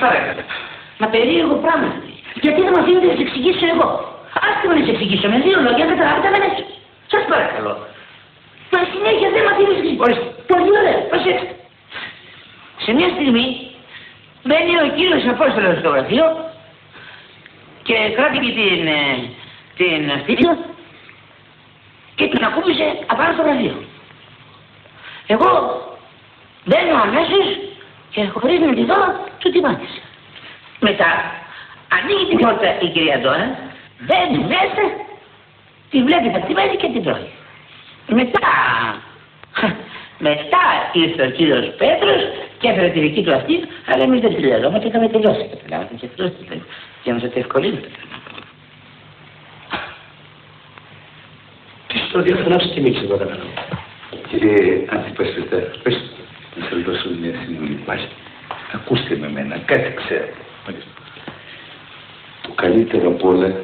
παρακαλώ. Μα περίεργο πράγμα. Γιατί δεν μου αφήνετε να σε εξηγήσω εγώ. Άστε με να σε εξηγήσω με δύο λόγια, καταλάβετε αμέσως. Σας παρακαλώ. Μα συνέχεια δεν μ' αφήνεις να εξηγήσω. Πολύ ωραία, προσέξτε. Σε μια στιγμή μπαίνει ο κύριος Απόστολος στο γραφείο και κράτηκε την στήλη και την ακούμπησε απάνω στο γραφείο. Εγώ μπαίνω αμέσως και χωρίς να τη δω, του τη μάτισα. Μετά ανοίγει την πόρτα η κυρία Ντόνα, μπαίνει μέσα, τη βλέπει πατημένη και την τρώει. Μετά ήρθε ο κύριος Πέτρος και έφερε τη δική του αυτή, αλλά εμείς δεν τελειώσαμε και είχαμε τελειώσει. Καταλάβατε και αυτός και να σας ευκολύνεται. Τι στο διαφωνάψε και μίξε εδώ κατάλαβα. Κύριε Αντιπροσωπευτά, πες να σας δώσω μια συμβουλή πάλι. Ακούστε με εμένα, κάτι ξέρω. Το καλύτερο απ' όλα